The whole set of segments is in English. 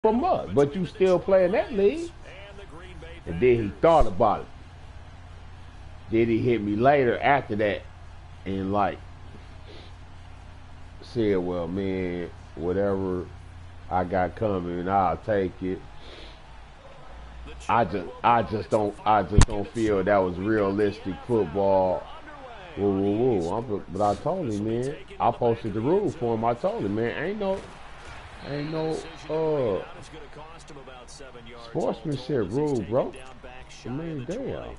from us, but you still playing that league. And then he thought about it. Then he hit me later after that and like said, well, man, whatever I got coming, I'll take it. I just don't feel that was realistic football. Whoa, whoa, whoa. But I told him, man, I posted the rule for him. I told him, man, ain't no sportsmanship rule, bro. I mean, damn.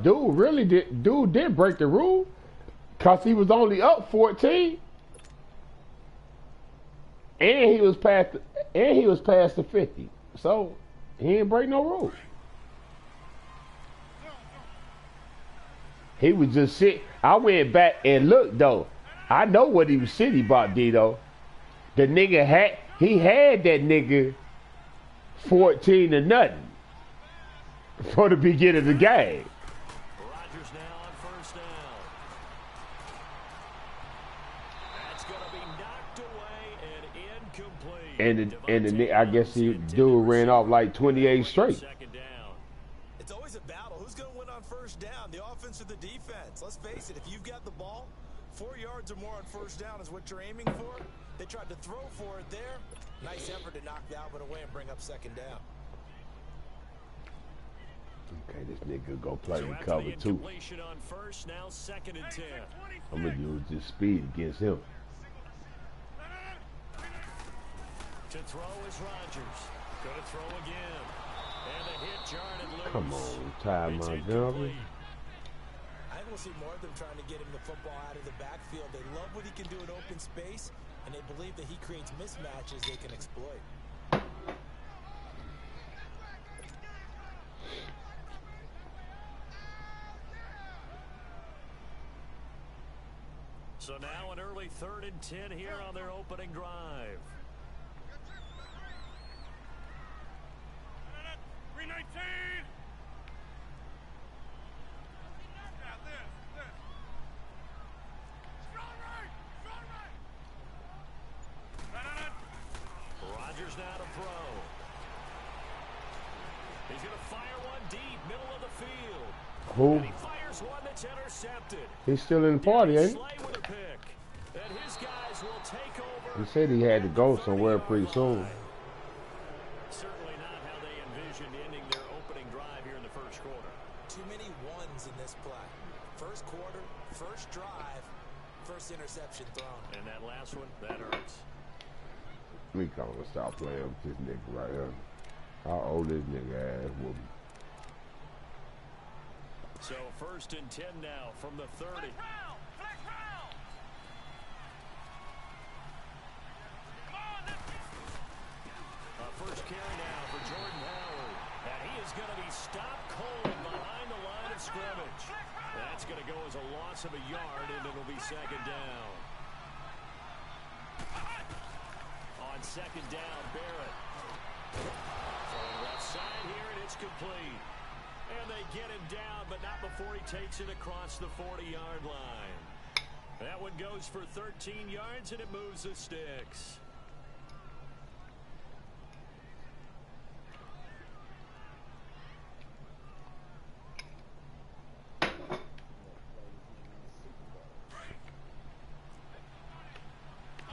Dude did break the rule because he was only up 14. And he was past the 50. So he didn't break no rules. He was just sitting. I went back and looked though. I know what he was sitting about, Dito. The nigga had that nigga 14 to nothing for the beginning of the game. Rodgers now on first down. That's going to be knocked away and incomplete. I guess dude ran off like 28 straight. It's always a battle. Who's going to win on first down? The offense or the defense? Let's face it, if you've got the ball, 4 yards or more on first down is what you're aiming for. They tried to throw for it there. Nice effort to knock that one away and bring up second down. Okay, this nigga go play the cover too. On first, now second and 10. I'm gonna use this speed against him. To throw is Rodgers. Gonna throw again. And a hit, jarred and loose. Come on, Ty Montgomery. I will see more of them trying to get him the football out of the backfield. They love what he can do in open space, and they believe that he creates mismatches they can exploit. So now an early 3rd and 10 here on their opening drive. 319. Rodgers now to throw. He's going to fire one deep, middle of the field. Who? And he fires one that's intercepted. He's still in the party, ain't he? With a pick. And his guys will take over. He said he had to go somewhere pretty soon. Certainly not how they envisioned ending their opening drive here in the first quarter. Too many ones in this play. First quarter, first drive, first interception thrown. And that last one, that hurts. We gonna stop playing with this nigga right here. How old this nigga ass will be? So 1st and 10 now from the 30. First carry now for Jordan Howard. And he is going to be stopped cold behind the line of scrimmage. That's going to go as a loss of a yard, and it'll be second down. On second down, Barrett. Throwing left side here, and it's complete. And they get him down, but not before he takes it across the 40-yard line. That one goes for 13 yards, and it moves the sticks.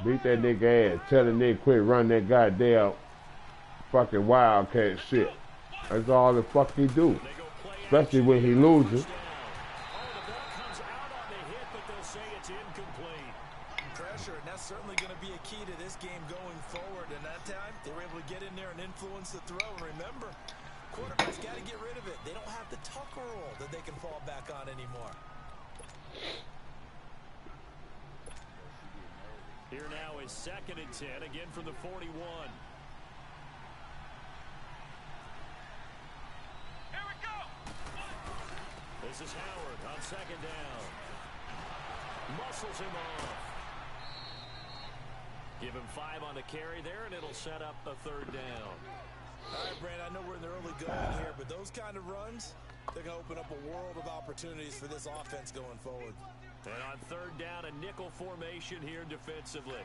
Beat that nigga ass. Tell the nigga quit running that goddamn fucking wildcat shit. That's all the fuck he do. Especially when he loses. Pressure, and that's certainly going to be a key to this game going forward. And that time, they were able to get in there and influence the throw. And remember, quarterbacks got to get rid of it. They don't have the Tucker rule that they can fall back on anymore. Here now is 2nd and 10, again from the 41. Here we go. This is Howard on 2nd down. Muscles him off. Give him 5 on the carry there, and it'll set up a 3rd down. All right, Brand, I know we're in the early going here, but those kind of runs, they're going to open up a world of opportunities for this offense going forward. And on 3rd down, a nickel formation here defensively.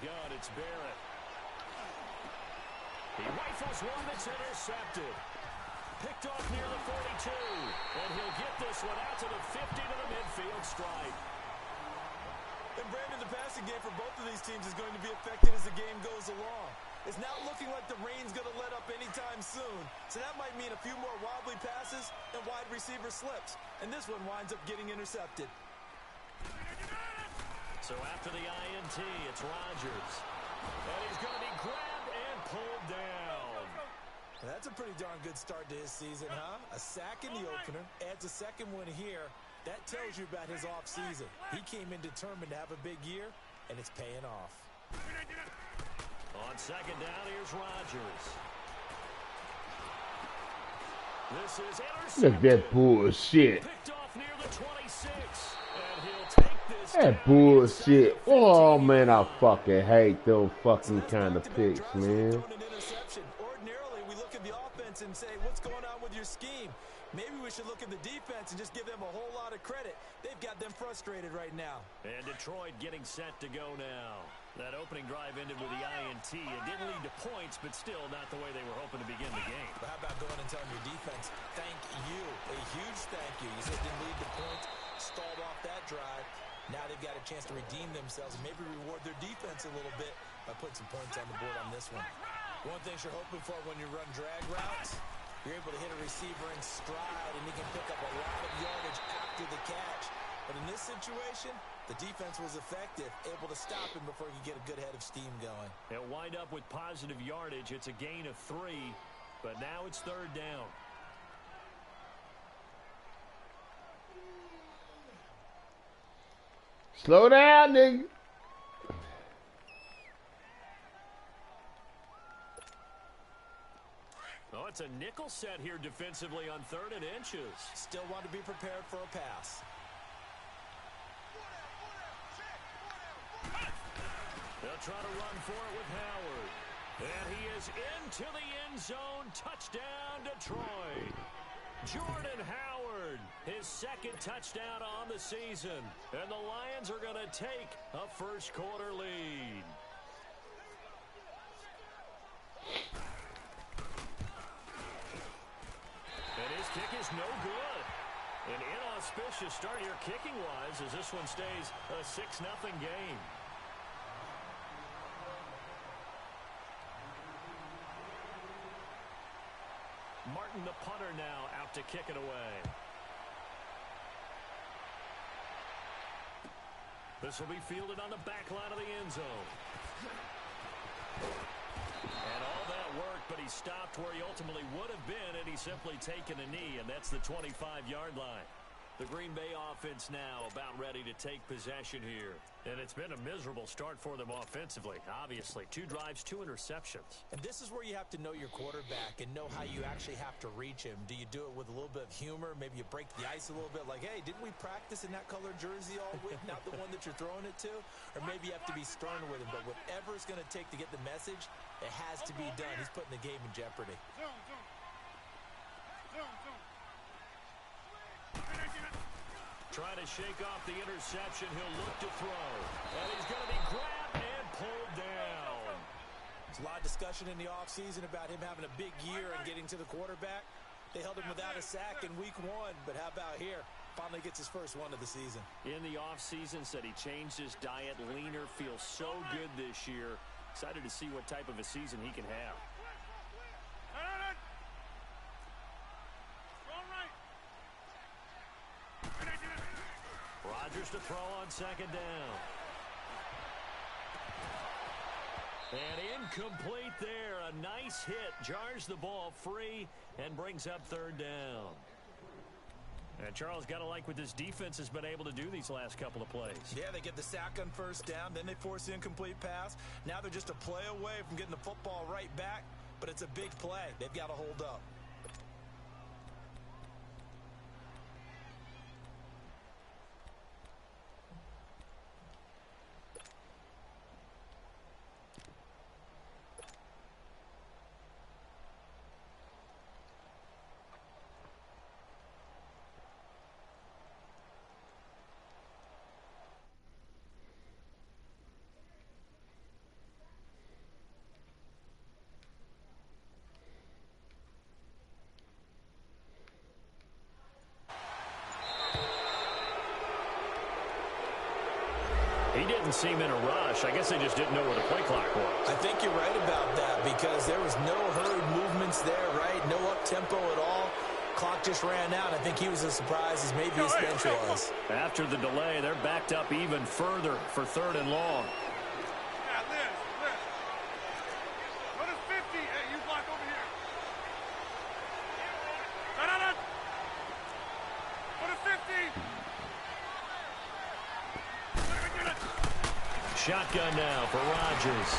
gun. It's Barrett. He rifles one that's intercepted. Picked off near the 42. And he'll get this one out to the 50 to the midfield stripe. And Brandon, the passing game for both of these teams is going to be affected as the game goes along. It's not looking like the rain's going to let up anytime soon. So that might mean a few more wobbly passes and wide receiver slips. And this one winds up getting intercepted. So after the INT, it's Rodgers. And he's going to be grabbed and pulled down. That's a pretty darn good start to his season, huh? A sack in the opener, adds a second one here. That tells you about his offseason. He came in determined to have a big year, and it's paying off. On second down, here's Rodgers. This is intercepted. Look at that bullshit. Picked off near the 26. And he'll take this That bullshit. Oh, man, I fucking hate those fucking kind of picks, man. Ordinarily, we look at the offense and say, what's going on with your scheme? Maybe we should look at the defense and just give them a whole lot of credit. They've got them frustrated right now. And Detroit getting set to go now. That opening drive ended with the INT. It didn't lead to points, but still not the way they were hoping to begin the game. But how about going and telling your defense, thank you, a huge thank you. You said it didn't lead to points, stalled off that drive. Now they've got a chance to redeem themselves and maybe reward their defense a little bit by putting some points on the board on this one. One thing you're hoping for when you run drag routes, you're able to hit a receiver in stride and he can pick up a lot of yardage after the catch. But in this situation, the defense was effective, able to stop him before he could get a good head of steam going. They'll wind up with positive yardage. It's a gain of 3, but now it's third down. Slow down, nigga. Oh, it's a nickel set here defensively on 3rd and inches. Still want to be prepared for a pass. They'll try to run for it with Howard. And he is into the end zone. Touchdown, Detroit. Jordan Howard, his 2nd touchdown on the season. And the Lions are going to take a first-quarter lead. And his kick is no good. An inauspicious start here kicking-wise as this one stays a 6-0 game. Martin, the punter, now out to kick it away. This will be fielded on the back line of the end zone. And all that work, but he stopped where he ultimately would have been, and he's simply taken a knee, and that's the 25-yard line. The Green Bay offense now about ready to take possession here. And it's been a miserable start for them offensively, obviously. 2 drives, 2 interceptions. And this is where you have to know your quarterback and know how you actually have to reach him. Do you do it with a little bit of humor? Maybe you break the ice a little bit like, hey, didn't we practice in that colored jersey all week, not the one that you're throwing it to? Or maybe you have to be stern with him. But whatever it's going to take to get the message, it has to be done. He's putting the game in jeopardy. Trying to shake off the interception. He'll look to throw. And he's going to be grabbed and pulled down. There's a lot of discussion in the offseason about him having a big year and getting to the quarterback. They held him without a sack in week 1, but how about here? Finally gets his first one of the season. In the offseason, said he changed his diet, leaner, feels so good this year. Excited to see what type of a season he can have. Rodgers to throw on second down. And incomplete there. A nice hit. Jars the ball free and brings up third down. And Charles, got to like what this defense has been able to do these last couple of plays. Yeah, they get the sack on first down. Then they force the incomplete pass. Now they're just a play away from getting the football right back. But it's a big play. They've got to hold up. He didn't seem in a rush. I guess they just didn't know where the play clock was. I think you're right about that because there was no hurried movements there, right? No up-tempo at all. Clock just ran out. I think he was as surprised as maybe his bench was. After the delay, they're backed up even further for 3rd and long. Yeah, Liz. What is 50? Hey, you block over here. Da-da-da. What is 50? Shotgun now for Rodgers.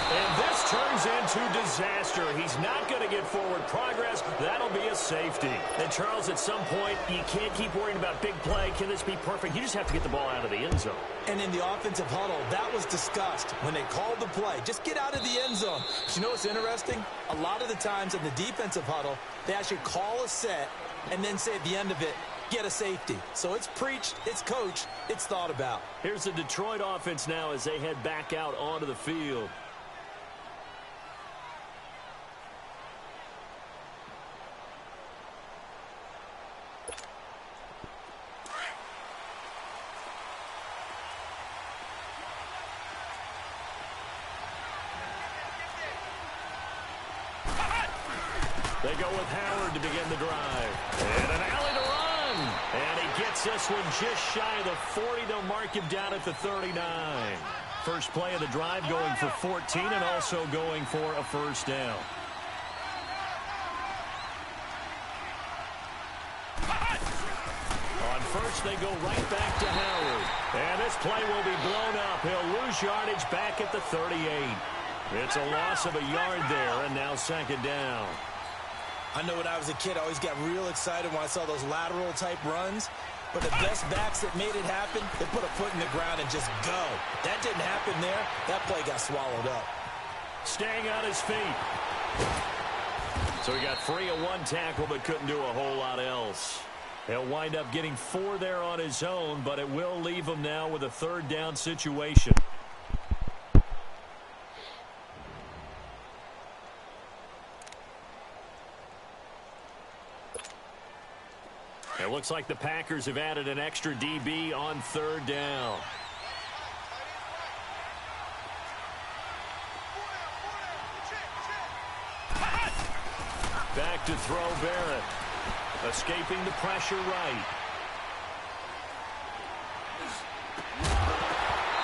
And this turns into disaster. He's not going to get forward progress. That'll be a safety. And, Charles, at some point, you can't keep worrying about big play. Can this be perfect? You just have to get the ball out of the end zone. And in the offensive huddle, that was discussed when they called the play. Just get out of the end zone. But you know what's interesting? A lot of the times in the defensive huddle, they actually call a set and then say at the end of it, get a safety. So it's preached, it's coached, it's thought about. Here's the Detroit offense now as they head back out onto the field. They go with Howard to begin the drive. And an alley to run. And he gets this one just shy of the 40. They'll mark him down at the 39. First play of the drive going for 14 and also going for a first down. On first, they go right back to Howard. And this play will be blown up. He'll lose yardage back at the 38. It's a loss of a yard there, and now 2nd down. I know when I was a kid, I always got real excited when I saw those lateral-type runs. But the best backs that made it happen, they put a foot in the ground and just go. That didn't happen there. That play got swallowed up. Staying on his feet. So he got free of one tackle but couldn't do a whole lot else. He'll wind up getting 4 there on his own, but it will leave him now with a 3rd down situation. It looks like the Packers have added an extra DB on 3rd down. Back to throw Barrett. Escaping the pressure right.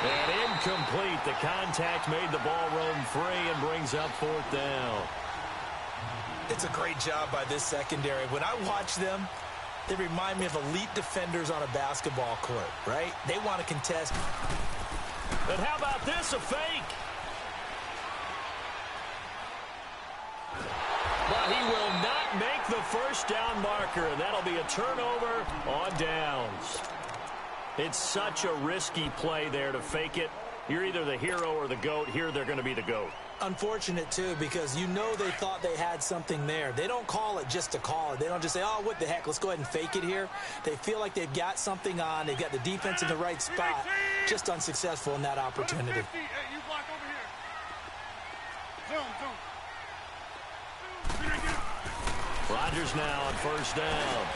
And incomplete. The contact made the ball roam free and brings up 4th down. It's a great job by this secondary. When I watch them, they remind me of elite defenders on a basketball court, right? They want to contest. But how about this, a fake? But he will not make the first down marker. That'll be a turnover on downs. It's such a risky play there to fake it. You're either the hero or the GOAT. Here they're going to be the GOAT. Unfortunate, too, because you know they thought they had something there. They don't call it just to call it. They don't just say, oh, what the heck, let's go ahead and fake it here. They feel like they've got something on. They've got the defense in the right spot. Just unsuccessful in that opportunity. Hey, you block over here. Zoom. Rodgers now on 1st down.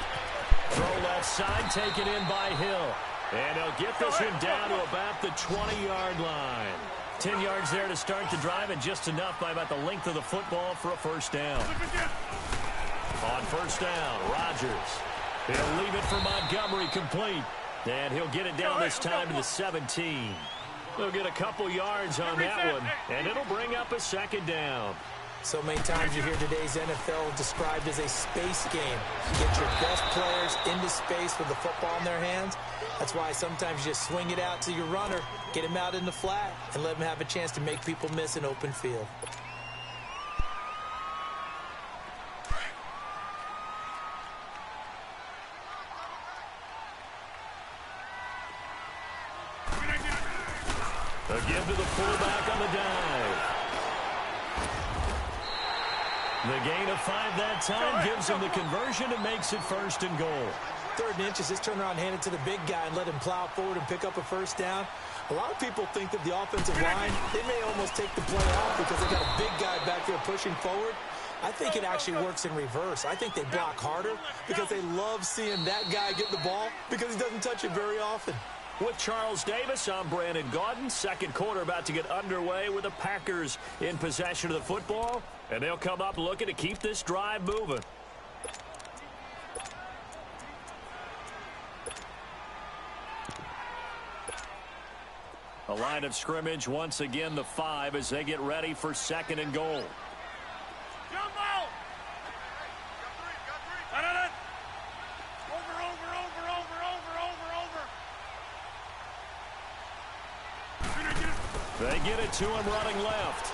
Throw left side, taken in by Hill. And he'll get this one down to about the 20-yard line. 10 yards there to start the drive, and just enough by about the length of the football for a first down. On 1st down, Rodgers. He'll leave it for Montgomery complete. And he'll get it down this time to the 17. They'll get a couple yards on that one, and it'll bring up a 2nd down. So many times you hear today's NFL described as a space game. Get your best players into space with the football in their hands. That's why sometimes you just swing it out to your runner, get him out in the flat, and let him have a chance to make people miss an open field. Again to the fullback on the dive. The gain of 5 that time gives him the conversion and makes it 1st and goal. 3rd and inches, just turn around and hand it to the big guy and let him plow forward and pick up a first down. A lot of people think that the offensive line, they may almost take the play off because they got a big guy back there pushing forward. I think it actually works in reverse. I think they block harder because they love seeing that guy get the ball because he doesn't touch it very often. With Charles Davis, I'm Brandon Gaudin. Second quarter about to get underway with the Packers in possession of the football. And they'll come up looking to keep this drive moving. A line of scrimmage, once again the 5 as they get ready for 2nd and goal. Jump out! Over. They get it to him running left.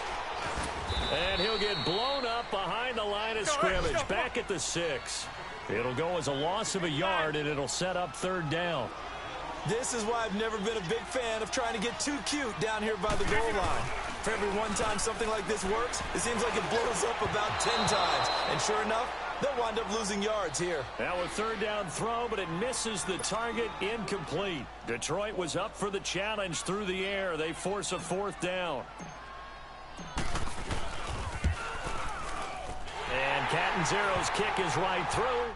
And he'll get blown up behind the line of scrimmage, back at the 6. It'll go as a loss of a yard, and it'll set up 3rd down. This is why I've never been a big fan of trying to get too cute down here by the goal line. For every one time something like this works, it seems like it blows up about 10 times. And sure enough, they'll wind up losing yards here. Now a 3rd down throw, but it misses the target, incomplete. Detroit was up for the challenge through the air. They force a 4th down. And Catanzaro's kick is right through.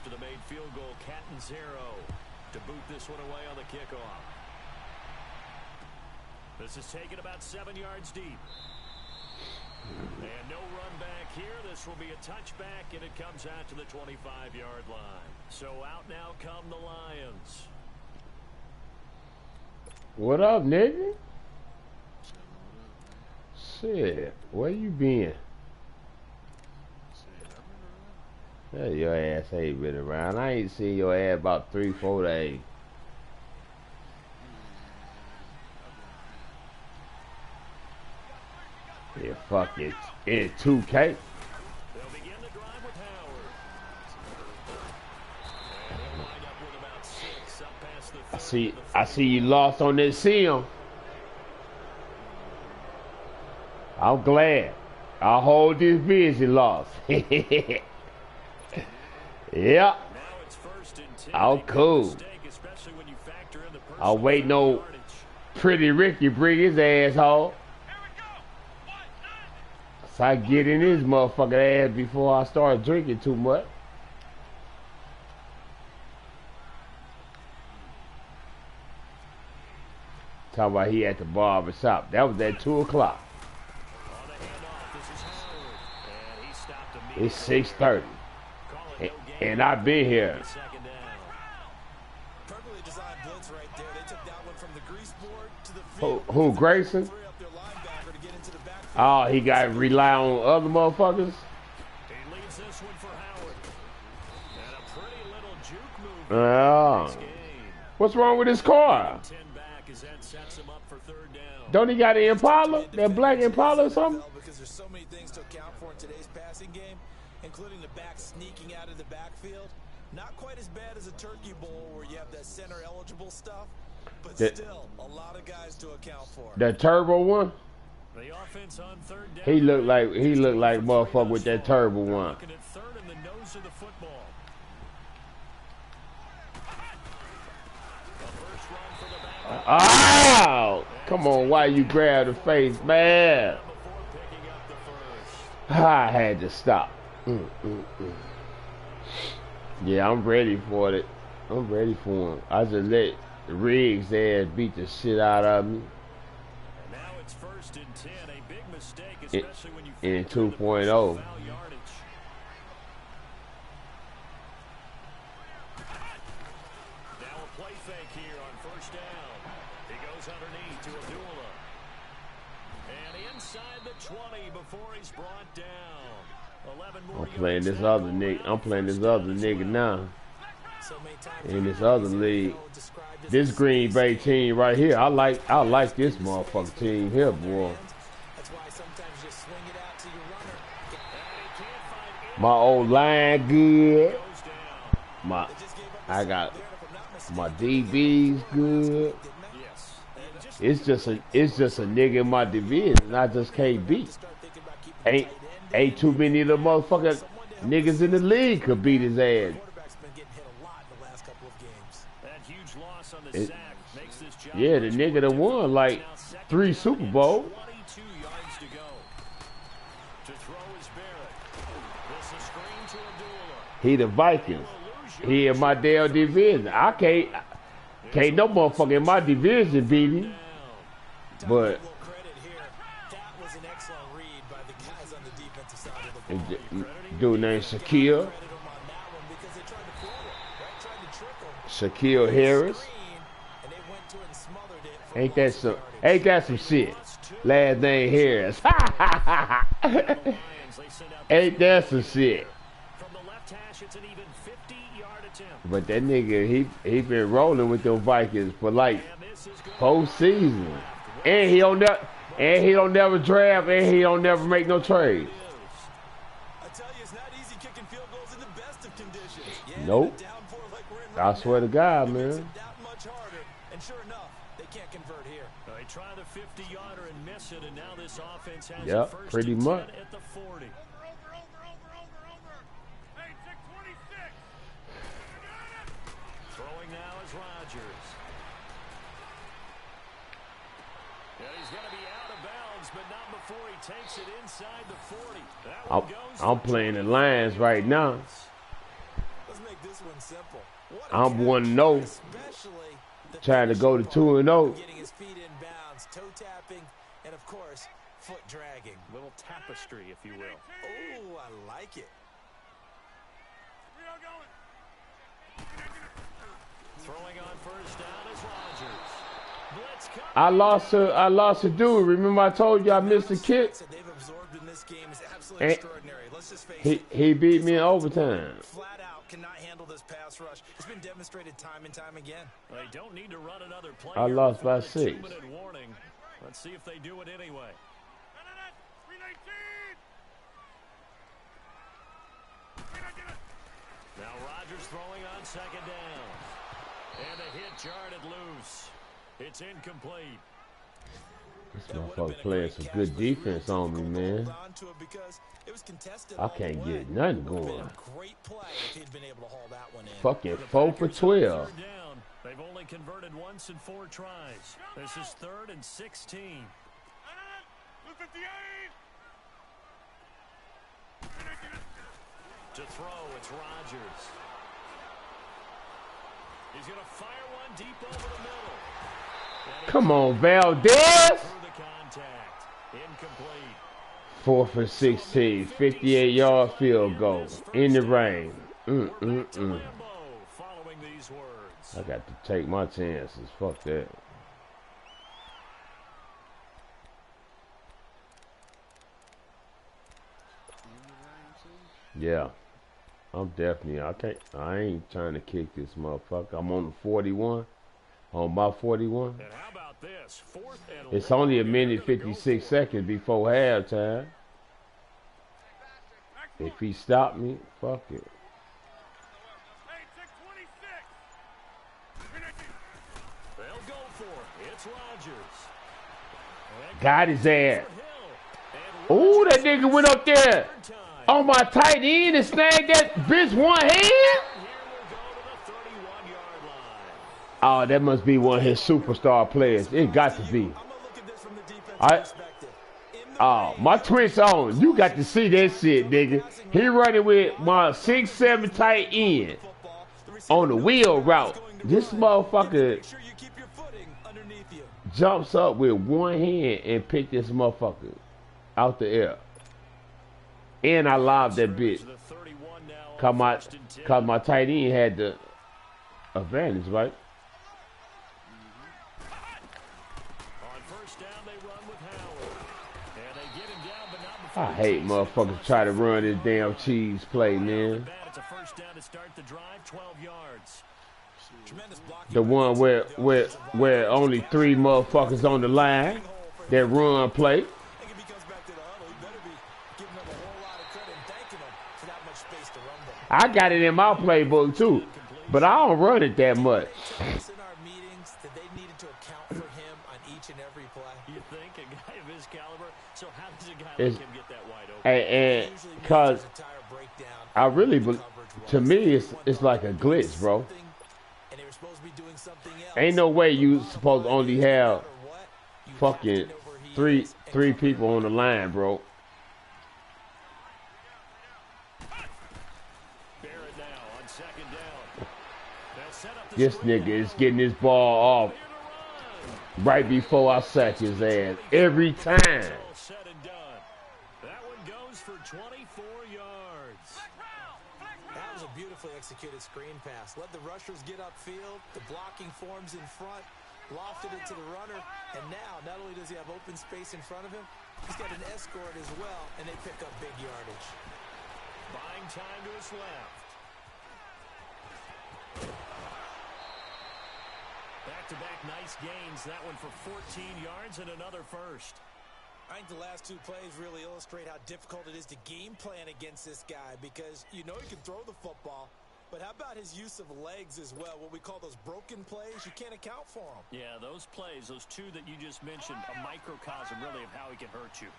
The made field goal, Catanzaro to boot this one away on the kickoff. This is taken about 7 yards deep. And no run back here. This will be a touchback, and it comes out to the 25-yard line. So out now come the Lions. What up, nigga? Shit, where you been? Yeah, your ass ain't been around. I ain't seen your ass about 3-4 days. Yeah, fuck it. In 2K. They'll begin the drive with Howard. And he'll wind up with about 6 up past the 30. I see you lost on this sim. I'm glad. I'll hold this busy lost. Yeah. Oh, cool. I'll wait no Pretty Ricky bring his ass home. So I get in his motherfucking ass before I start drinking too much. Talking about he at the barber shop. That was at 2 o'clock. It's 6:30. And I've been here. Perfectly designed blitz right there. They took that one from the grease board to the field. Who Grayson? Oh, he got to rely on other motherfuckers? He leaves this one for Howard. And a pretty little juke move. What's wrong with his car? 10 back as that sets him up for 3rd down. Don't he got an Impala? That black Impala or something? Because there's so many things to account for in today's passing game, including the back sneaking out of the backfield. Not quite as bad as a turkey bowl where you have that center eligible stuff, but still a lot of guys to account for. The turbo one? The offense on 3rd down. He looked like motherfucker with that turbo one. Looking at 3rd in the nose of the football. Oh! Come on, why you grab the face, man? I had to stop. Yeah, I'm ready for it. I'm ready for him. I just let Riggs' ass beat the shit out of me. Now it's 1st and 10, a big mistake, especially when you in 2.0. foul yardage. Now a play fake here on 1st down. He goes underneath to Abdullah. And inside the 20 before he's brought down. 11 more I'm playing this other nigga. I'm playing this other nigga now. In this other league. This Green Bay team right here. I like this motherfucking team here, boy. My old line good. I got my DBs good. it's just a nigga in my division, and I just can't beat. Ain't too many of the motherfucking niggas in the league could beat his ass. Yeah, the nigga that won like 3 Super Bowls. He the Vikings. He in my damn division. I can't no motherfucker in my division beat him. But dude named Shaquille Harris. Ain't that some shit? Last name Harris. Ain't that some shit? But that nigga, he been rolling with them Vikings for like 4 seasons, and he don't never draft, and he don't never make no trades. Nope. I swear to God, man. Yep, pretty much. Throwing now is Rodgers. Yeah, he's going to be out of bounds, but not before he takes it inside the 40. I'm playing the Lions right now. Let's make this one simple. I'm 1-0, trying to go to 2-0. Getting his feet in bounds, toe tapping, and of course, foot dragging. Little tapestry, if you will. Oh, I like it. Throwing on first down is Rodgers. Blitz I lost a dude. Remember I told you I missed a kick? They've absorbed in this game is absolutely extraordinary. Let's just face it. He beat me in overtime. Flat out cannot handle this pass rush. It's been demonstrated time and time again. They don't need to run another play. I lost by 6. 2-minute warning. Let's see if they do it anyway. Now Rodgers throwing on second down. And a hit jarred it loose. It's incomplete. This motherfucker playing some good defense on me, man. I can't get nothing going. Fucking 4 for 12. They've only converted once in 4 tries. This is 3rd and 16. To throw, it's Rodgers. He's going to fire one deep over the middle. Come on, Valdez. Through the contact. Incomplete. 4 for 16, 58-yard field goal in the rain. Following these words. I got to take my chances. Fuck that. Yeah. I'm definitely, I ain't trying to kick this motherfucker. I'm on the 41. On my 41. And how about this? 4th and It's only a minute 56 seconds before halftime. If he stopped me, fuck it. They'll go for it. It's Rodgers. Got his ass. Ooh, that nigga went up there on my tight end and snagged that bitch one hand. Oh, that must be one of his superstar players. It got to be. My Twitch on. You got to see that shit, nigga. He running with my 6'7" tight end on the wheel route. This motherfucker jumps up with one hand and pick this motherfucker out the air. And I lobbed that bitch. Cause my tight end had the advantage, right? I hate motherfuckers try to run this damn cheese play, man. It's a first down to start the drive, 12 yards. The one where only 3 motherfuckers on the line that run play. I got it in my playbook too, but I don't run it that much. each and every play. You think a guy of his caliber? So how does a guy like him get that wide open? And because I really believe, to me, it's like a glitch, bro. Ain't no way you supposed to only have fucking three people on the line, bro. This nigga is getting his ball off right before I sack his ass every time. That one goes for 24 yards. That was a beautifully executed screen pass. Let the rushers get upfield. The blocking forms in front. Lofted it to the runner. And now, not only does he have open space in front of him, he's got an escort as well, and they pick up big yardage. Buying time to his left. Back-to-back nice gains. That one for 14 yards and another first. I think the last two plays really illustrate how difficult it is to game plan against this guy because you know he can throw the football, but how about his use of legs as well? What we call those broken plays, you can't account for them. Yeah, those plays, those two that you just mentioned, a microcosm really of how he can hurt you.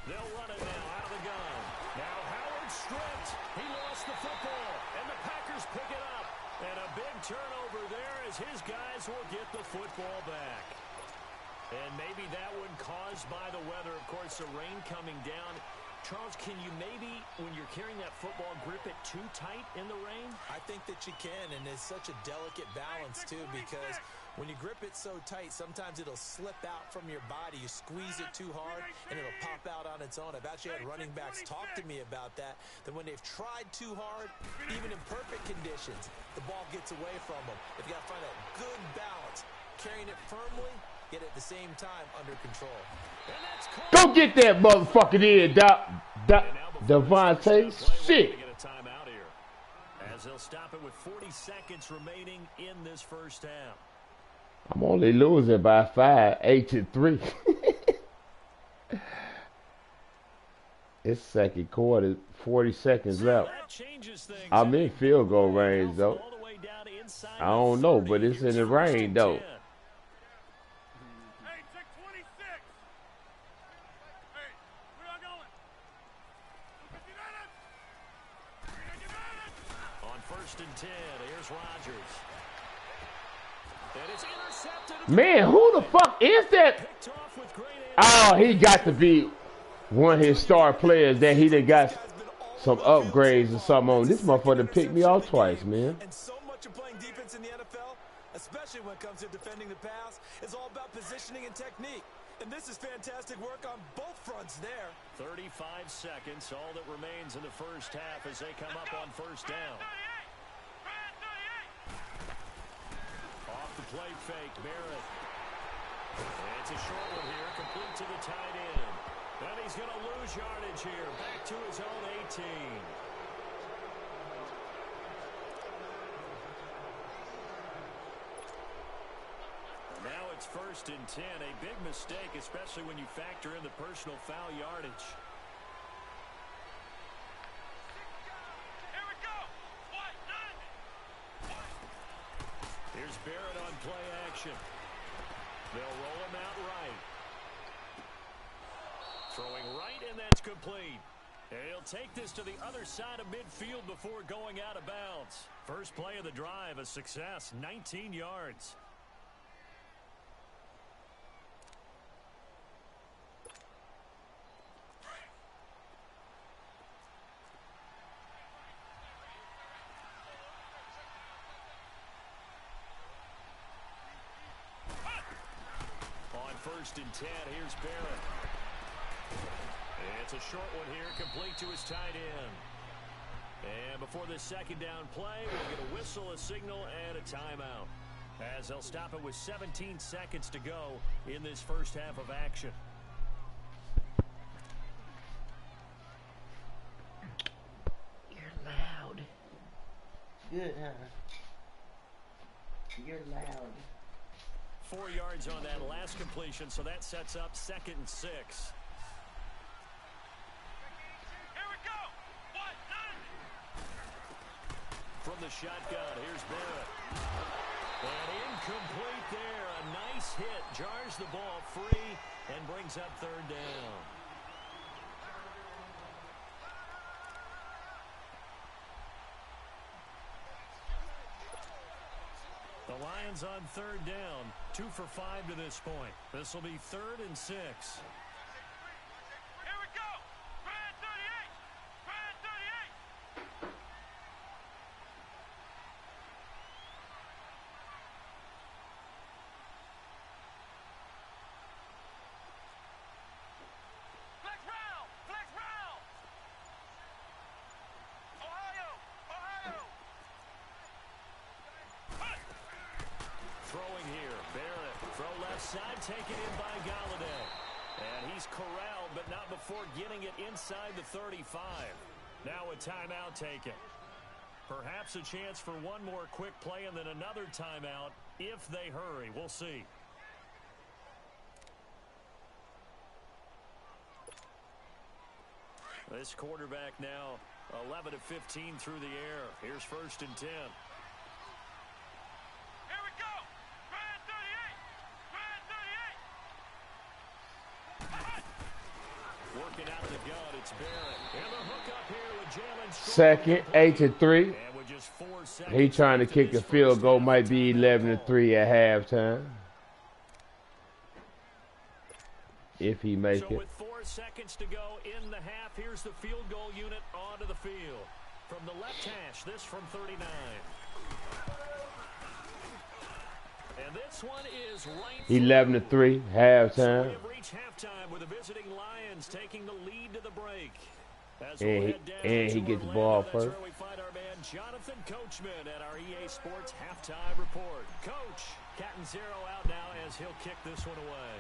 They'll run it now out of the gun. Now Howard stripped. He lost the football, and the Packers pick it up. And a big turnover there as his guys will get the football back. And maybe that one caused by the weather. Of course, the rain coming down. Charles, can you maybe, when you're carrying that football, grip it too tight in the rain? I think that you can, and it's such a delicate balance, too, because when you grip it so tight, sometimes it'll slip out from your body. You squeeze it too hard, and it'll pop out on its own. I've actually had running backs talk to me about that when they've tried too hard, even in perfect conditions, the ball gets away from them. They've got to find that good balance, carrying it firmly, yet at the same time under control. Go get that motherfucker in, Devontae. Shit. As they'll stop it with 40 seconds remaining in this first half. I'm only losing by 5, 8-3. It's second quarter, 40 seconds left. I'm in field goal range, though. I don't know, but it's in the rain, though. On 1st and 10, here's Rodgers. And it's intercepted. Man, who the fuck is that? Oh, he got to be one of his star players that he done got some upgrades or something on. This motherfucker picked me off twice, man. And so much of playing defense in the NFL, especially when it comes to defending the pass, is all about positioning and technique. And this is fantastic work on both fronts there. 35 seconds, all that remains in the first half as they come up on 1st down. Off the play fake, Barrett. It's a short one here, complete to the tight end. And he's going to lose yardage here, back to his own 18. Now it's 1st and 10, a big mistake, especially when you factor in the personal foul yardage. Here we go. Here's Barrett on play action. They'll roll him out right. Throwing right, and that's complete. And he'll take this to the other side of midfield before going out of bounds. First play of the drive, a success, 19 yards. On 1st and 10, here's Barrett. It's a short one here, complete to his tight end. And before the second down play, we'll get a whistle, a signal, and a timeout. As they'll stop it with 17 seconds to go in this first half of action. You're loud. Good, huh? You're loud. 4 yards on that last completion, so that sets up 2nd and 6. Here we go. From the shotgun, here's Barrett. And incomplete there. A nice hit. Jars the ball free and brings up third down. The Lions on third down. 2 for 5 to this point. This will be 3rd and 6. Here we go. Brand 38. Brand 38. Flex round. Flex round. Ohio. Ohio. Throwing here. Barrett. Throw left side. Taken in by Galladay. And he's corralled, but not before getting it inside the 35. Now a timeout taken. Perhaps a chance for one more quick play and then another timeout if they hurry. We'll see. This quarterback now 11 of 15 through the air. Here's 1st and 10. Here we go. Brand 38. Brand 38. Working out the gut, it's Barrett. And the hook up here with Jalen. 2nd, 8-3. And with just 4 seconds He trying to kick a field goal. Might be 11-3 at halftime. If he make So it. with 4 seconds to go in the half, here's the field goal unit onto the field. From the left hash, this from 39. And this one is right. 11-3 So halftime. we have reached halftime with the visiting Lions taking the lead to the break. As And we'll he- head down and to he gets the Orlando, ball that's first. where we find our man Jonathan Coachman at our EA Sports halftime report. Coach, Cat and Zero out now as he'll kick this one away.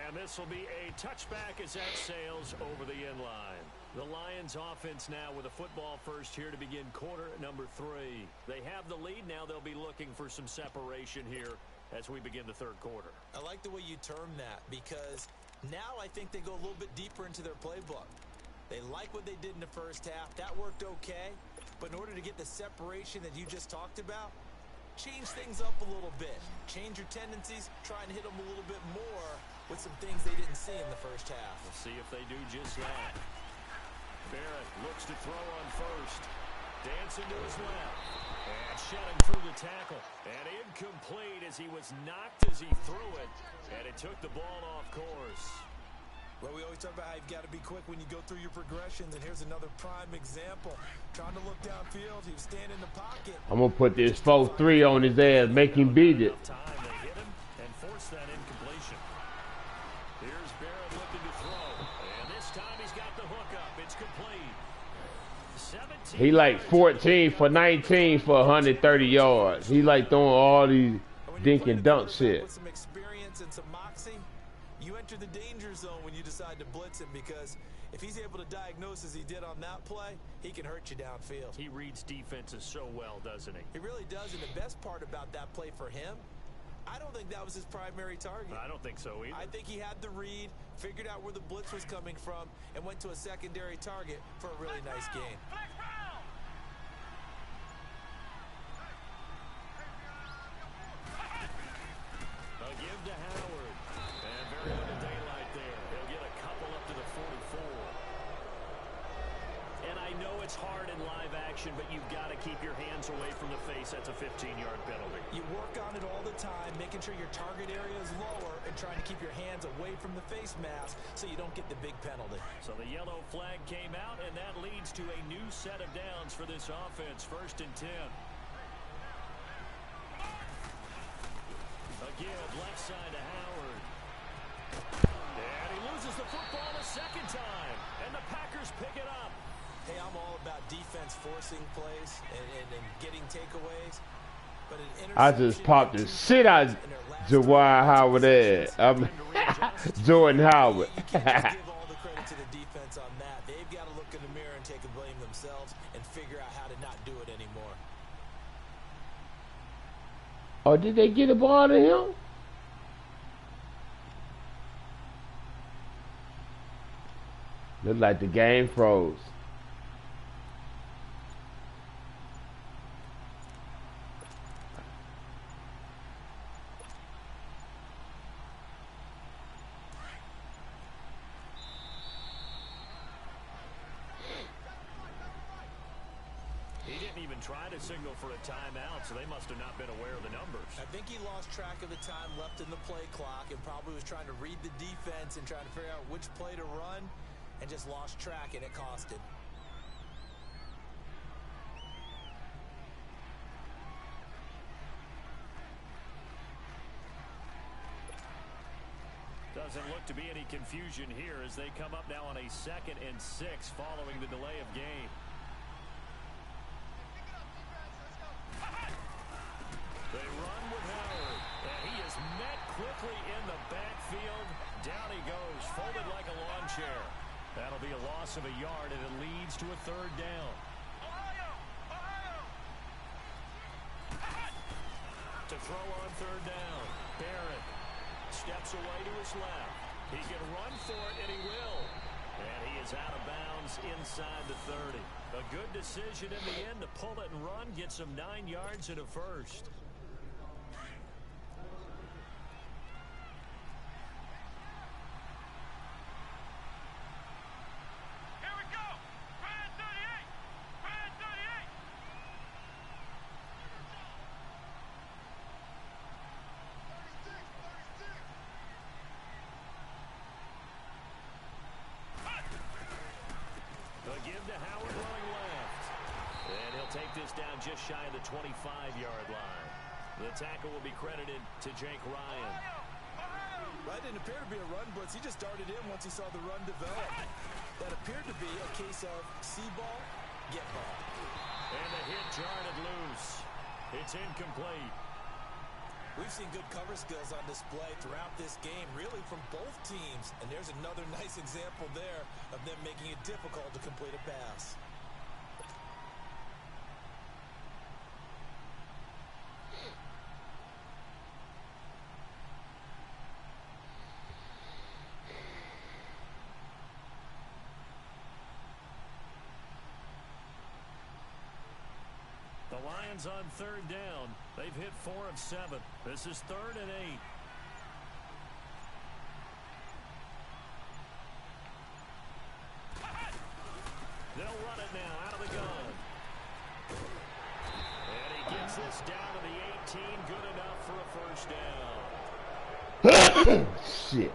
And this will be a touchback as that sails over the end line. The Lions offense now with a football first here to begin quarter number 3. They have the lead. Now they'll be looking for some separation here as we begin the 3rd quarter. I like the way you term that because now I think they go a little bit deeper into their playbook. They like what they did in the first half. That worked okay. But in order to get the separation that you just talked about, change things up a little bit. Change your tendencies. Try and hit them a little bit more with some things they didn't see in the first half. We'll see if they do just that. Barrett looks to throw on first. Dancing to his left. And shedding through the tackle. And incomplete as he was knocked as he threw it. And it took the ball off course. Well, we always talk about how you've got to be quick when you go through your progressions, and here's another prime example. Trying to look downfield, he was standing in the pocket. I'm gonna put this 4-3 on his ass, make him beat it. Time they hit him and force that incompletion. Here's Barrett looking to throw. And this time he's got the hook up. It's complete. 17 He like 14 for 19 for 130 yards. He like throwing all these dink and dunk shit. With some experience and some moxie, you enter the danger zone when you decide to blitz him, because if he's able to diagnose as he did on that play, he can hurt you downfield. He reads defenses so well, doesn't he? He really does, and the best part about that play for him, I don't think that was his primary target. I don't think so either. I think he had the read, figured out where the blitz was coming from, and went to a secondary target for a really nice game. Flex round. A give to Howard. And very little daylight there. He'll get a couple up to the 44. And I know it's hard in live action, but you've got to keep your hands away from the face. That's a 15-yard penalty. You work on it all the time, making sure your target area is lower and trying to keep your hands away from the face mask so you don't get the big penalty. So the yellow flag came out, and that leads to a new set of downs for this offense. 1st and 10. A give left side to Howard. And he loses the football a second time. And the Packers pick it up. Hey, I'm all about defense forcing plays and getting takeaways. But an I just popped the shit out of Jawar Howard there. Jordan Howard. You can't just give all the credit to the defense on that. They've got to look in the mirror and take a blame themselves and figure out how to not do it anymore. Oh, did they get a ball to him? Looked like the game froze. tried to signal for a timeout, so they must have not been aware of the numbers. I think he lost track of the time left in the play clock and probably was trying to read the defense and trying to figure out which play to run and just lost track, and it cost him. Doesn't look to be any confusion here as they come up now on a 2nd and 6 following the delay of game. They run with Howard, and he is met quickly in the backfield. Down he goes, folded like a lawn chair. That'll be a loss of a yard, and it leads to a 3rd down. To throw on 3rd down, Barrett steps away to his left. He can run for it, and he will. And he is out of bounds inside the 30. A good decision in the end to pull it and run, get some 9 yards and a first. Give to Howard running left. And he'll take this down just shy of the 25-yard line. The tackle will be credited to Jake Ryan. That didn't appear to be a run blitz. He just darted in once he saw the run develop. That appeared to be a case of see ball, get ball. And the hit jarred it loose. It's incomplete. We've seen good cover skills on display throughout this game, really from both teams. And there's another nice example there of them making it difficult to complete a pass. The Lions on 3rd down. They've hit 4 of 7. This is 3rd and 8. They'll run it now out of the gun. And he gets this down to the 18. Good enough for a first down. Shit.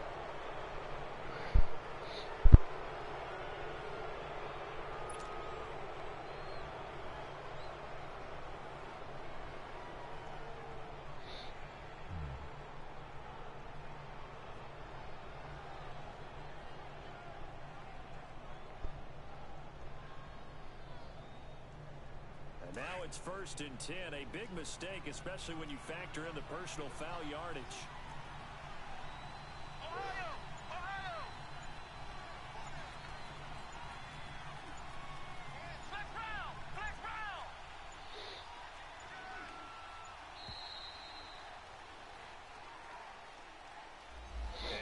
Now it's 1st and 10. A big mistake, especially when you factor in the personal foul yardage.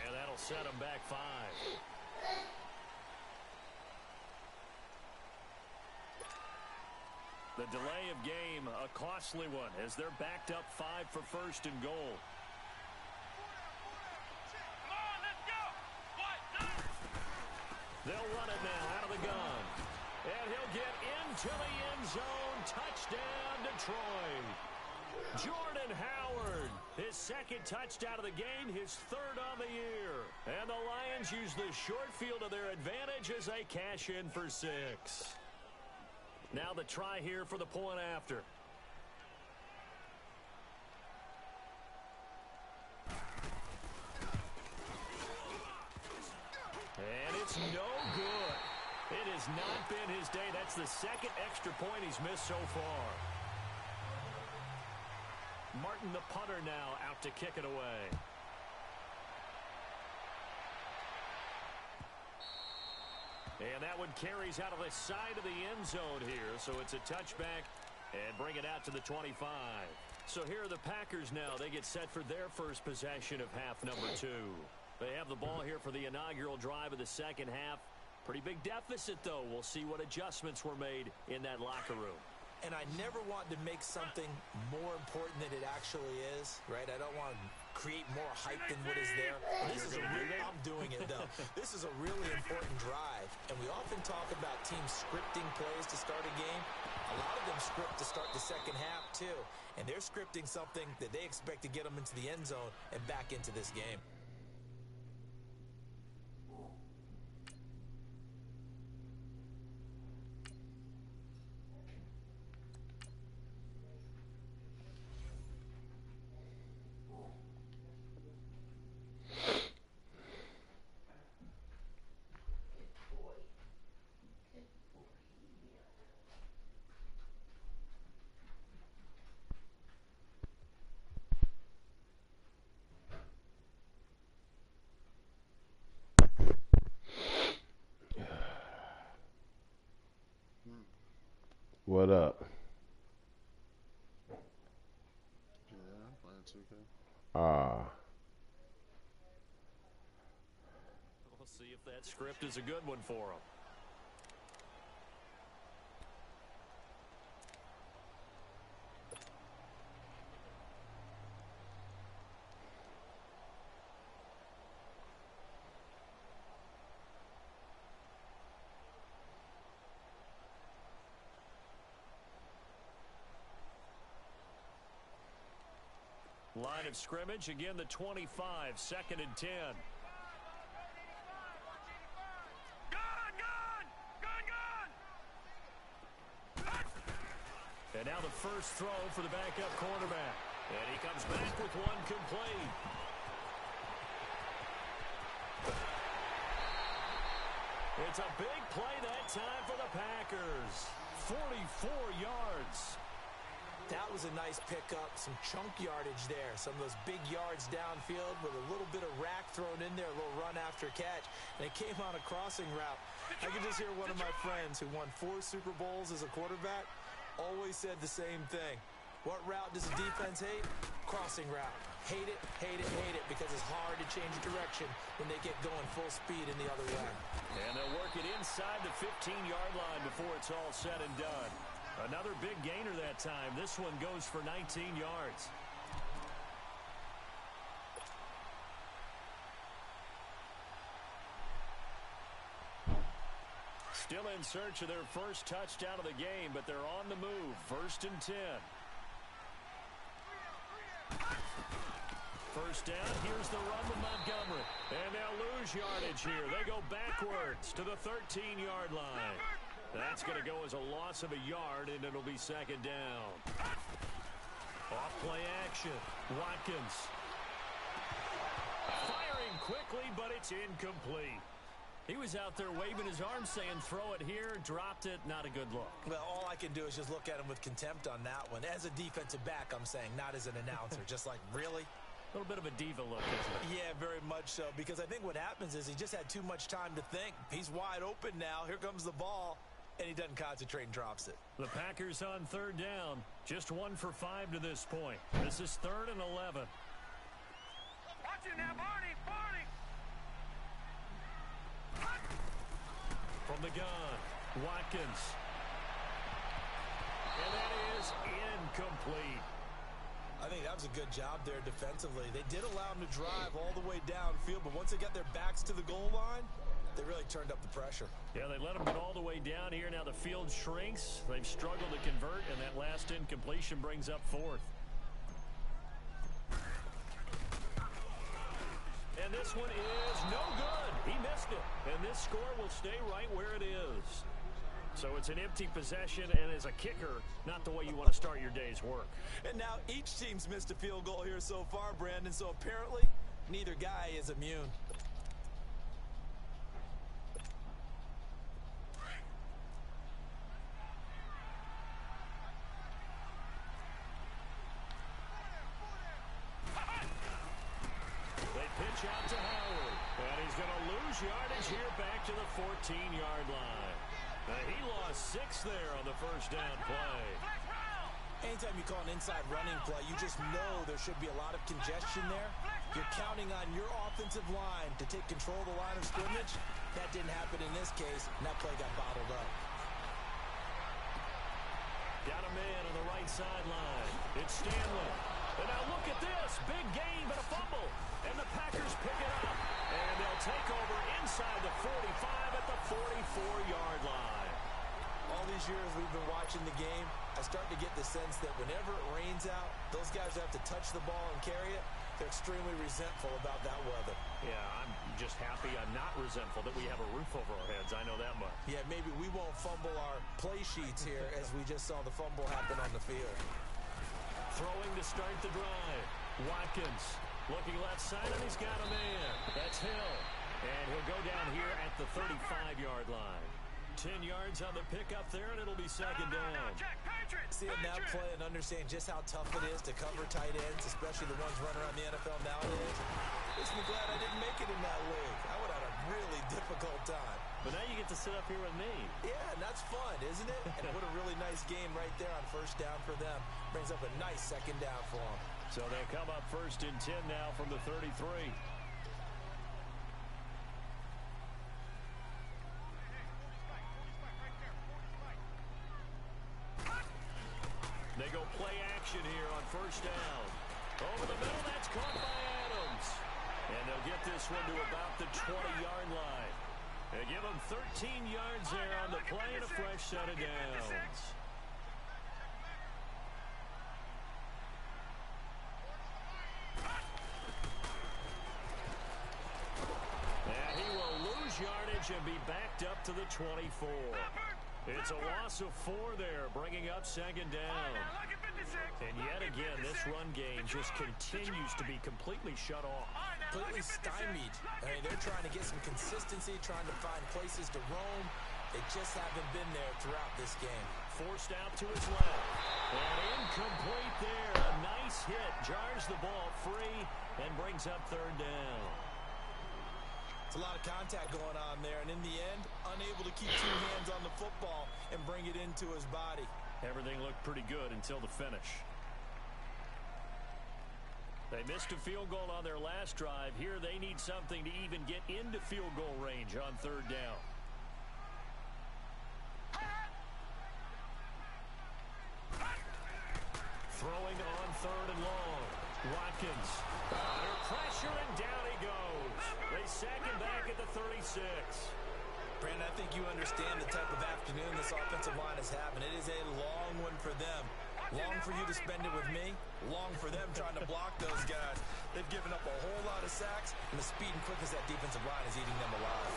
And that'll set them back 5. The delay of game, a costly one, as they're backed up 5 for 1st and goal. Come on, let's go. They'll run it now out of the gun. And he'll get into the end zone. Touchdown, Detroit. Jordan Howard, his 2nd touchdown of the game, his 3rd on the year. And the Lions use the short field to their advantage as they cash in for 6. Now the try here for the point after. And it's no good. It has not been his day. That's the 2nd extra point he's missed so far. Martin, the punter, now out to kick it away. And that one carries out of the side of the end zone here. So it's a touchback and bring it out to the 25. So here are the Packers now. They get set for their first possession of half number 2. They have the ball here for the inaugural drive of the 2nd half. Pretty big deficit, though. We'll see what adjustments were made in that locker room. And I never want to make something more important than it actually is, right? I don't want to create more hype than what is there. I'm doing it, though. This is a really important drive. And we often talk about teams scripting plays to start a game. A lot of them script to start the second half, too. And they're scripting something that they expect to get them into the end zone and back into this game. What up? Yeah, I'm playing 2K. We'll see if that script is a good one for him. Line of scrimmage, again the 25, 2nd and 10. And now the first throw for the backup quarterback. And he comes back with one complete. It's a big play that time for the Packers. 44 yards. That was a nice pickup, some chunk yardage there. Some of those big yards downfield with a little bit of rack thrown in there, a little run after catch. And it came on a crossing route. I could just hear one of my friends who won 4 Super Bowls as a quarterback always said the same thing. What route does the defense hate? Crossing route. Hate it, hate it, hate it, because it's hard to change direction when they get going full speed in the other way. And they'll work it inside the 15-yard line before it's all said and done. Another big gainer that time. This one goes for 19 yards. Still in search of their first touchdown of the game, but they're on the move. 1st and 10. First down, here's the run with Montgomery. And they'll lose yardage here. They go backwards to the 13-yard line. That's going to go as a loss of a yard, and it'll be 2nd down. Off play action. Watkins. Firing quickly, but it's incomplete. He was out there waving his arms saying, throw it here, dropped it, not a good look. Well, all I can do is just look at him with contempt on that one. As a defensive back, I'm saying, not as an announcer. Just like, really? A little bit of a diva look, isn't it? Yeah, very much so, because I think what happens is he just had too much time to think. He's wide open now. Here comes the ball, and he doesn't concentrate and drops it. The Packers on 3rd down. Just 1 for 5 to this point. This is 3rd and 11. Watch it now, Barney, Barney. From the gun, Watkins. And that is incomplete. I think that was a good job there defensively. They did allow him to drive all the way downfield, but once they got their backs to the goal line, they really turned up the pressure. Yeah, they let them get all the way down here. Now the field shrinks. They've struggled to convert, and that last incompletion brings up 4th. And this one is no good. He missed it. And this score will stay right where it is. So it's an empty possession, and as a kicker, not the way you want to start your day's work. And now each team's missed a field goal here so far, Brandon, so apparently neither guy is immune. They pitch out to Howard, and he's going to lose yardage here back to the 14-yard line. He lost 6 there on the first down play. Anytime you call an inside running play, you just know there should be a lot of congestion there. You're counting on your offensive line to take control of the line of scrimmage. That didn't happen in this case, and that play got bottled up. Got a man on the right sideline. It's Stanley. And now look at this. Big gain, but a fumble. And the Packers pick it up. And they'll take over inside the 45 at the 44-yard line. All these years we've been watching the game, I start to get the sense that whenever it rains out, those guys who have to touch the ball and carry it, they're extremely resentful about that weather. Yeah, I'm just happy I'm not resentful that we have a roof over our heads. I know that much. Yeah, maybe we won't fumble our play sheets here as we just saw the fumble happen on the field. Throwing to start the drive. Watkins looking left side, and he's got a man. That's Hill. And he'll go down here at the 35-yard line. 10 yards on the pickup there, and it'll be second down. Seeing that play and understanding just how tough it is to cover tight ends, especially the ones running around the NFL nowadays, makes me glad I didn't make it in that league. I would have had a really difficult time. But now you get to sit up here with me. Yeah, and that's fun, isn't it? And what a really nice game right there on first down for them. Brings up a nice second down for them. So they'll come up first and 10 now from the 33. They go play action here on first down. Over the middle, that's caught by Adams. And they'll get this one to about the 20-yard line. They give them 13 yards there on the play and a fresh set of downs. And he will lose yardage and be backed up to the 24. It's a loss of 4 there, bringing up second down. And yet again, this run game just continues to be completely shut off. Completely stymied. I mean, they're trying to get some consistency, trying to find places to roam. They just haven't been there throughout this game. Forced out to his left. And incomplete there. A nice hit. Jars the ball free and brings up third down. It's a lot of contact going on there, and in the end, unable to keep 2 hands on the football and bring it into his body. Everything looked pretty good until the finish. They missed a field goal on their last drive. Here they need something to even get into field goal range on third down. Throwing on third and long. Watkins under pressure, and down he goes. They sack him back at the 36. Brandon, I think you understand the type of afternoon this offensive line is having. It is a long one for them. Long for you to spend it with me. Long for them trying to block those guys. They've given up a whole lot of sacks, and the speed and quickness of that defensive line is eating them alive.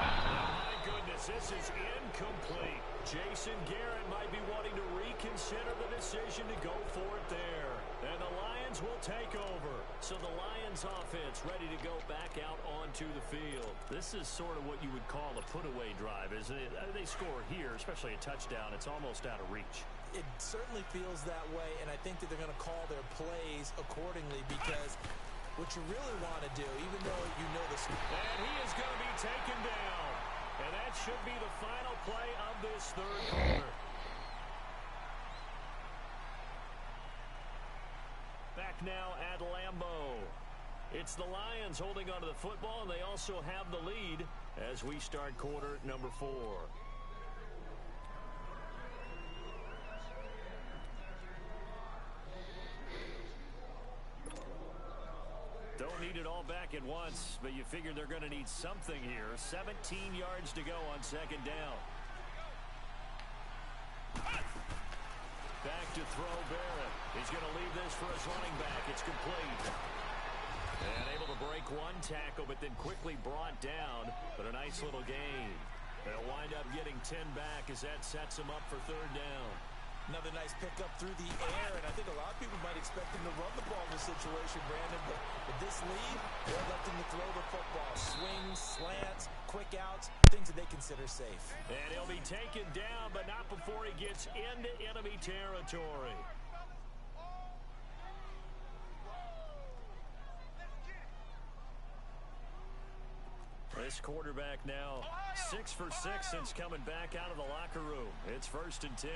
My goodness, this is incomplete. Jason Garrett might be wanting to reconsider the decision to go for it there. And the Lions will take over. So the Lions offense ready to go back out onto the field. This is sort of what you would call a put-away drive, isn't it? They score here, especially a touchdown. It's almost out of reach. It certainly feels that way, and I think that they're going to call their plays accordingly, because what you really want to do, even though you know the... And he is going to be taken down. And that should be the final play of this third quarter. Back now at Lambeau. It's the Lions holding onto the football, and they also have the lead as we start quarter number 4. Don't need it all back at once, but you figure they're going to need something here. 17 yards to go on second down. Back to throw Barrett. He's going to leave this for his running back. It's complete. And able to break one tackle, but then quickly brought down. But a nice little gain. They'll wind up getting 10 back as that sets them up for third down. Another nice pickup through the air, and I think a lot of people might expect him to run the ball in this situation, Brandon, but with this lead, they're electing to throw the football. Swings, slants, quick outs, things that they consider safe. And he'll be taken down, but not before he gets into enemy territory. This quarterback now 6 for 6 since coming back out of the locker room. It's first and 10.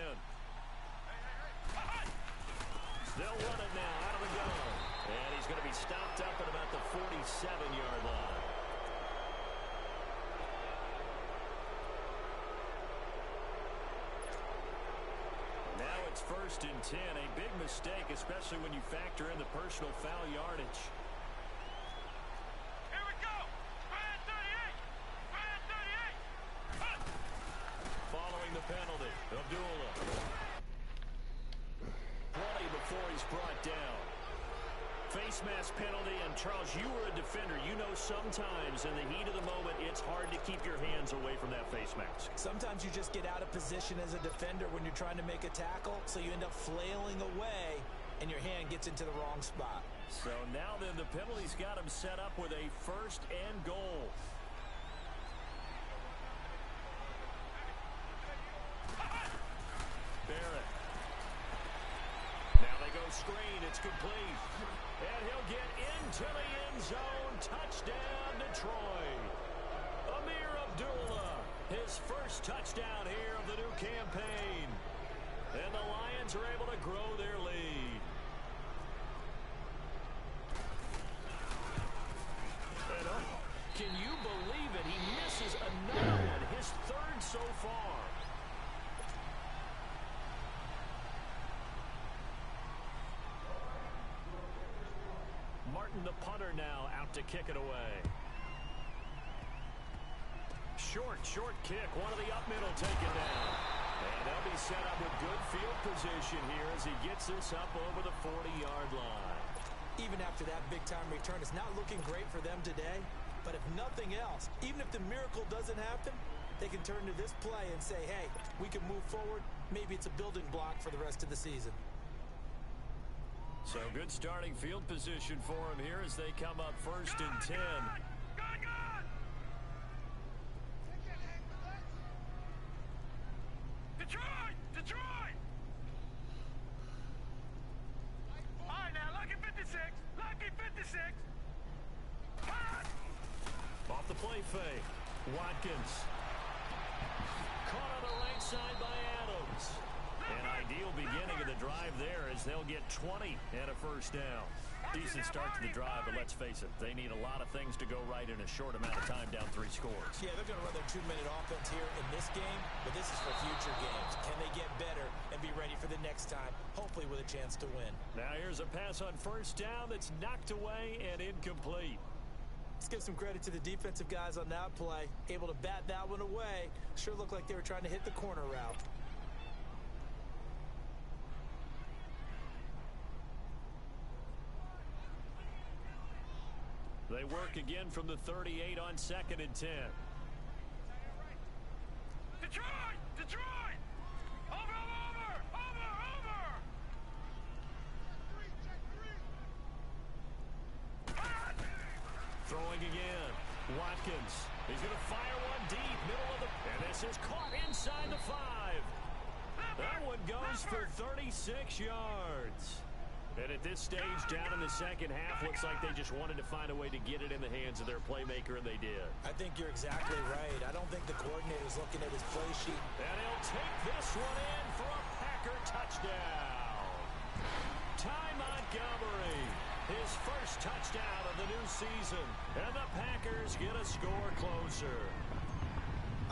Still running now out of the gun. And he's going to be stopped up at about the 47-yard line. Now it's first and 10. A big mistake, especially when you factor in the personal foul yardage. Here we go. Brand 38. Brand 38. Following the penalty. before he's brought down. Face mask penalty, and Charles, you were a defender. You know sometimes in the heat of the moment, it's hard to keep your hands away from that face mask. Sometimes you just get out of position as a defender when you're trying to make a tackle, so you end up flailing away, and your hand gets into the wrong spot. So now then, the penalty's got him set up with a 1st and goal. Barrett. Now they go screen. It's complete. And he'll get into the end zone. Touchdown, Detroit. Amir Abdullah, his first touchdown here of the new campaign. And the Lions are able to grow their lead. And can you believe it? He misses another one, his 3rd so far. Martin, the punter, now out to kick it away. Short kick. One of the up middle taken down. And they'll be set up with good field position here as he gets this up over the 40-yard line. Even after that big-time return, it's not looking great for them today. But if nothing else, even if the miracle doesn't happen, they can turn to this play and say, hey, we can move forward. Maybe it's a building block for the rest of the season. So good starting field position for him here as they come up 1st and 10. Detroit! All right, now, lucky 56. Off the play fake. Watkins. Caught on the right side by Adams. An ideal beginning of the drive there as they'll get 20 and a 1st down. Decent start to the drive, but let's face it, they need a lot of things to go right in a short amount of time, down 3 scores. Yeah, they're going to run their 2-minute offense here in this game, but this is for future games. Can they get better and be ready for the next time, hopefully with a chance to win? Now here's a pass on 1st down that's knocked away and incomplete. Let's give some credit to the defensive guys on that play. Able to bat that one away. Sure looked like they were trying to hit the corner route. They work again from the 38 on 2nd and 10. Detroit! Over! Throwing again. Watkins. He's going to fire one deep, middle of the... And this is caught inside the 5. That one goes for 36 yards. And at this stage, down in the second half, looks like they just wanted to find a way to get it in the hands of their playmaker, and they did. I think you're exactly right. I don't think the coordinator's looking at his play sheet. And he'll take this one in for a Packer touchdown. Ty Montgomery, his first touchdown of the new season. And the Packers get a score closer.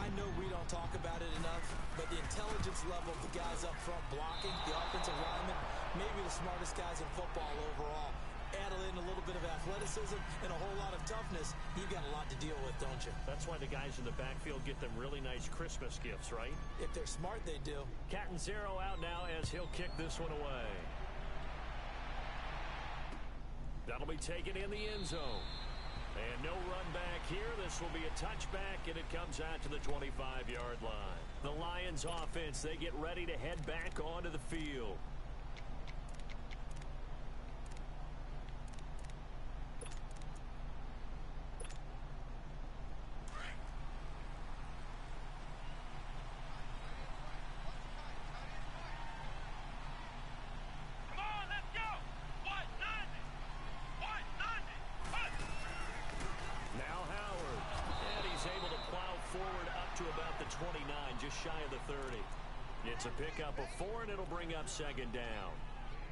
I know we don't talk about it enough, but the intelligence level of the guys up front blocking, the offensive linemen, maybe the smartest guys in football overall. Add in a little bit of athleticism and a whole lot of toughness, you've got a lot to deal with, don't you? That's why the guys in the backfield get them really nice Christmas gifts, right? If they're smart, they do. Catanzaro out now as he'll kick this one away. That'll be taken in the end zone. And no run back here. This will be a touchback, and it comes out to the 25-yard line. The Lions offense, they get ready to head back onto the field. Just shy of the 30. It's a pickup of 4, and it'll bring up 2nd down.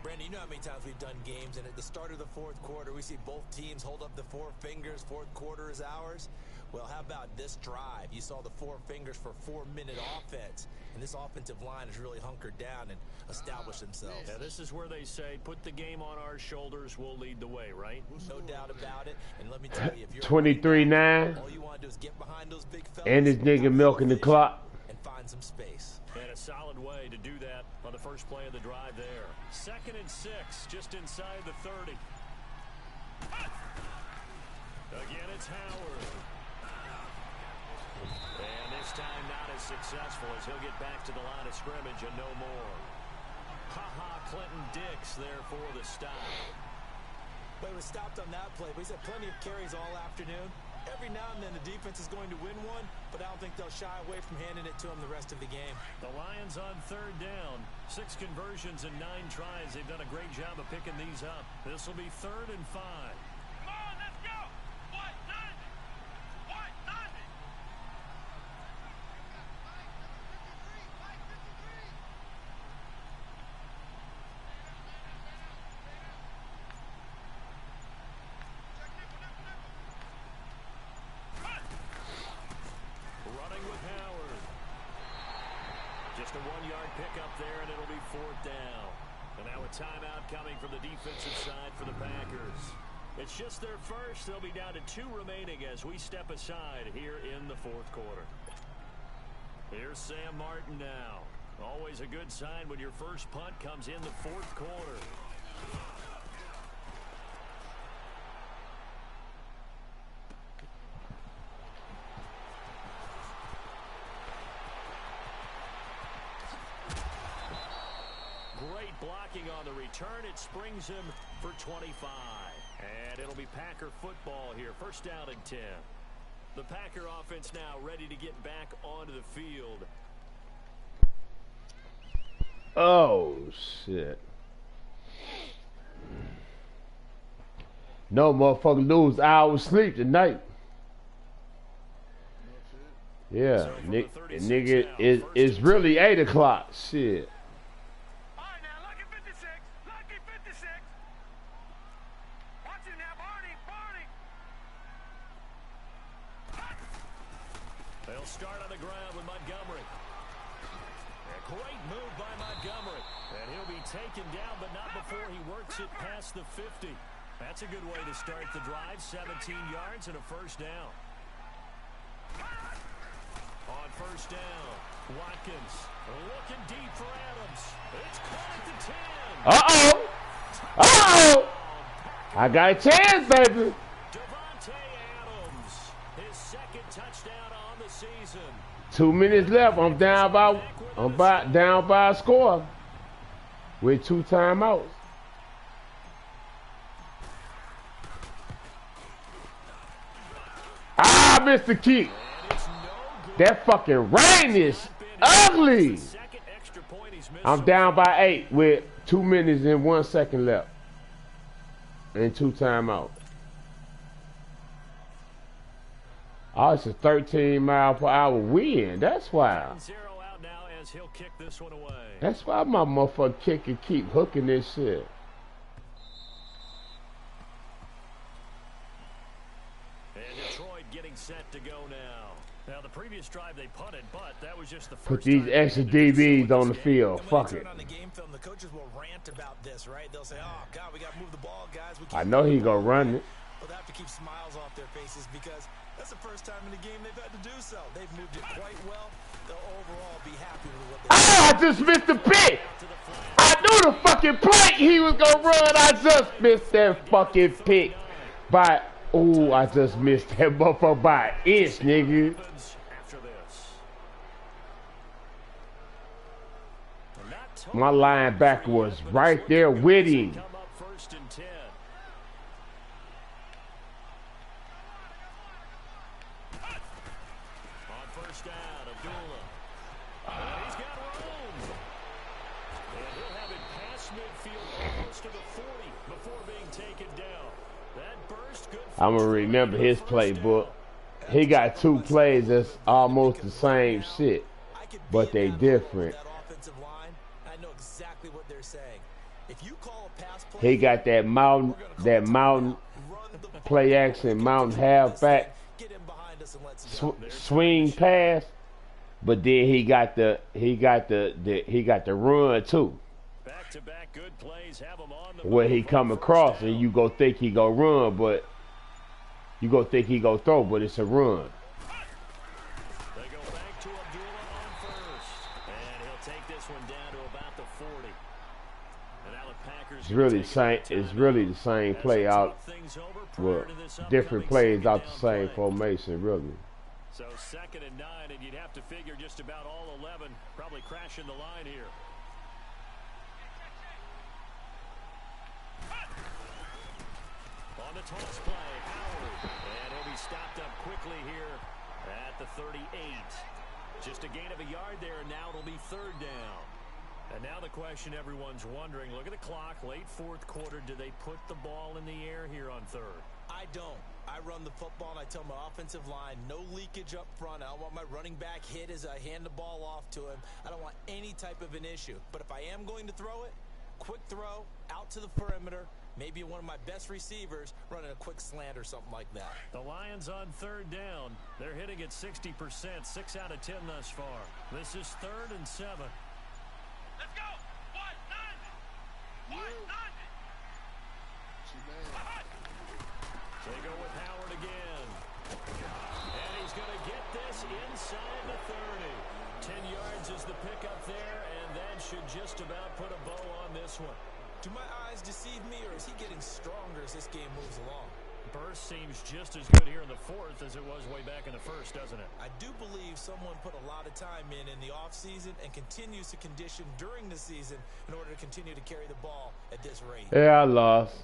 Brandon, you know how many times we've done games, and at the start of the 4th quarter, we see both teams hold up the 4 fingers. 4th quarter is ours. Well, how about this drive? You saw the 4 fingers for 4-minute offense, and this offensive line has really hunkered down and established themselves. Yeah, this is where they say, put the game on our shoulders, we'll lead the way, right? No doubt about it. And let me tell you, if you're 23-9, all you want to do is get behind those big fellas, and this nigga milking the clock. and find some space. And a solid way to do that on the first play of the drive there. 2nd and 6, just inside the 30. Again, it's Howard. And this time not as successful as he'll get back to the line of scrimmage and no more. Clinton Dix there for the stop. Well, he was stopped on that play, but he's had plenty of carries all afternoon. Every now and then the defense is going to win one, but I don't think they'll shy away from handing it to him the rest of the game. The Lions on 3rd down. 6 conversions and 9 tries. They've done a great job of picking these up. This will be 3rd and 5. Come on, let's go. What does it? What does it? Running with Howard. Just a 1-yard pickup there, and it'll be 4th down. And now a timeout coming from the defensive side for the Packers. It's just their first. They'll be down to 2 remaining as we step aside here in the 4th quarter. Here's Sam Martin now. Always a good sign when your first punt comes in the 4th quarter. Great blocking on the return. It springs him for 25. And it'll be Packer football here. 1st down and 10. The Packer offense now ready to get back onto the field. Oh, shit. No motherfucker lose hours sleep tonight. Yeah, nigga, it's really 8 o'clock. Shit. All right, now, lucky 56. Lucky 56. Watch it now, Barney. Barney. They'll start on the ground with Montgomery. A great move by Montgomery. And he'll be taken down, but not before he works it past the 50. That's a good way to start the drive. 17 yards and a 1st down. On 1st down, Watkins looking deep for Adams. It's caught at the 10. Uh-oh. Uh-oh. I got a chance, baby. Devontae Adams, his 2nd touchdown on the season. 2 minutes left. I'm down by a score with 2 timeouts. I missed the kick. That fucking rain is ugly. I'm down by 8 with 2 minutes and 1 second left. And 2 timeouts. Oh, it's a 13-mile-per-hour wind. That's why. That's why my motherfucker kicker keep hooking this shit. And Detroit getting set to go now. Now the previous drive they punted, but that was just the first. Put these extra DBs on the field. Fuck it. On the game film, the coaches will rant about this, right? They'll say, "Oh God, we got to move the ball, guys." I know he gonna run it. Well, they have to keep smiles off their faces because that's the first time in the game they've had to do so. They've moved it quite well. They'll overall be happy with what they. Oh, I just missed the pick. I knew the fucking play he was gonna run. I just missed that fucking pick by. Oh, I just missed that motherfucker by an inch, nigga. My linebacker was right there with him. I'm gonna remember his playbook. He got 2 plays that's almost the same shit, but they different. He got that mountain play action, mountain halfback swing pass, but then he got the run too. Back-to-back good plays have him on the where he come across and you go think he go run, but you go think he go throw, but it's a run. They go back to Abdullah on It's really the same play out with different plays out the same formation, really. So 2nd and 9, and you'd have to figure just about all 11 probably crashing the line here. On the toss play, Howard, and he'll be stopped up quickly here at the 38. Just a gain of a yard there, and now it'll be 3rd down. And now the question everyone's wondering, look at the clock, late 4th quarter, do they put the ball in the air here on 3rd? I don't. I run the football, and I tell my offensive line, no leakage up front. I don't want my running back hit as I hand the ball off to him. I don't want any type of an issue. But if I am going to throw it, quick throw, out to the perimeter, maybe one of my best receivers running a quick slant or something like that. The Lions on 3rd down. They're hitting at 60%, 6 out of 10 thus far. This is 3rd and 7. Let's go. 190. 190. They go with Howard again. And he's going to get this inside the 30. 10 yards is the pickup there, and that should just about put a bow on this one. Do my eyes deceive me, or is he getting stronger as this game moves along? Burst seems just as good here in the 4th as it was way back in the 1st, doesn't it? I do believe someone put a lot of time in the offseason and continues to condition during the season in order to continue to carry the ball at this rate. Yeah, I lost.